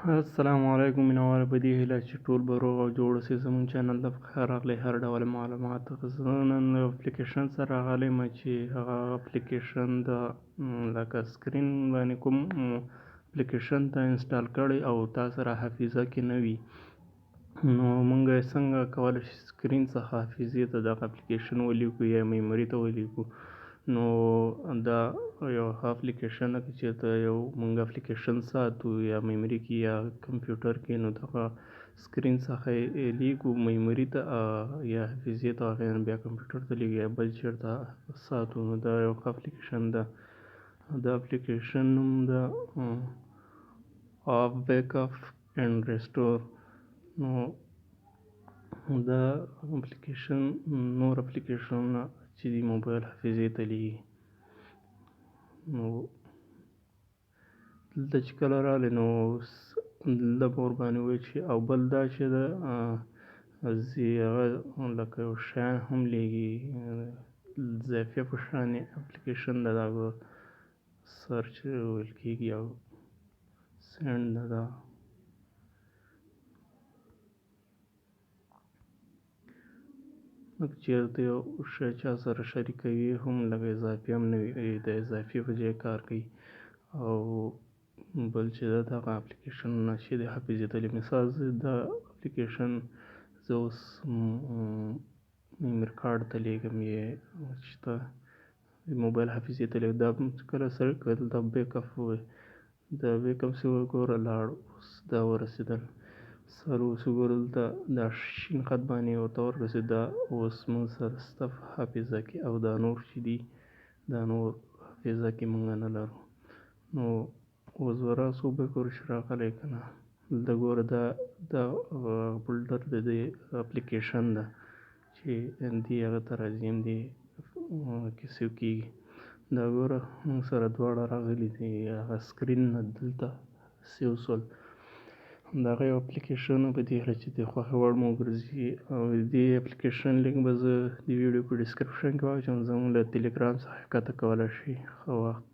السلام علیکم مینوال په دې هیله چې ټول به روغ او جوړ اوسئ. زموږ چینل ته په خیر راغلی. هر ډول معلومات زه نن اپلیکیشن سره راغلی یم چې هغه اپلیکیشن د لکه سکرین باندې کوم اپلیکیشن ته انسټال کړی او تا سره حافظه کې نه وي، نو موږ څنګه کولی شو سکرین څخه حافظې ته دغه اپلیکیشن ولیکو یا میموري ته ولیکو. نو دا یو اپلیکیشن ده که چېرته یو موږ اپلیکیشن ساتو یا میموري کې یا کمپیوټر کې، نو دغه سکرین څخه یې لیکو میموري ته یا حافظې ته، هغې نه بیا کمپیوټر ته لیږو یا بل چېرته ساتو. نو دا یو ښه اپلیکیشن ده. د اپلیکیشن نوم ده آف بیک اپ اینډ ریسټور. نو دا اپلیکیشن نور اپلیکیشنونه چې دي موبایل حافظې ته لیږي. نو دلته چې کله راغلی نو دلته به ورباندې ووایي چې او بل دا چې ده هغه لکه یو شیان هم لیږي، اضافیه په شان اپلیکیشن ده، دا به سرچ ویل کېږي او سینډ ده. دا لکه چېرته یو شی چا سره شریکوي هم لکه اضافي هم نه وي، د اضافي په ځای کار کوي. او بل چې ده دغه اپلیکیشنونه چې د حافظې ته لیږي. مثال دا اپلیکیشن زه اوس میموري کارډ ته لیږم یا چې ته موبایل حافظې ته لیږم، دا کله سړی کوي دلته بیک اپ ووایي، دا بیک اپ چې وګوره لاړ، اوس دا ورسېدل سر اوس وګوره دلته دا شین خط باندې ورته ورسېد، دا اوس موږ سره شته په حافظه کې، او دا نور چې دي دا نور حافظه کې موږ نه لرو. نو اوس به راسو بیک ورشو راغلی که نه، دلته ګوره دا فولډر د دې اپلیکیشن ده چې دې هغه ته راځي، همدې کې سیو کېږي. دا ګوره موږ سره دواړه راغلي دي، هغه سکرین نه دلته سیو شول. همدغه یو اپلیکیشن په دې هیله چې د خوښې وړ مو وګرځي. او دې اپلیکیشن لینک به زه د ویډیو په ډسکرپشن کې واچوم. زموږ له ټلیګرام څخه ښکته کولی شئ. ښه وخت.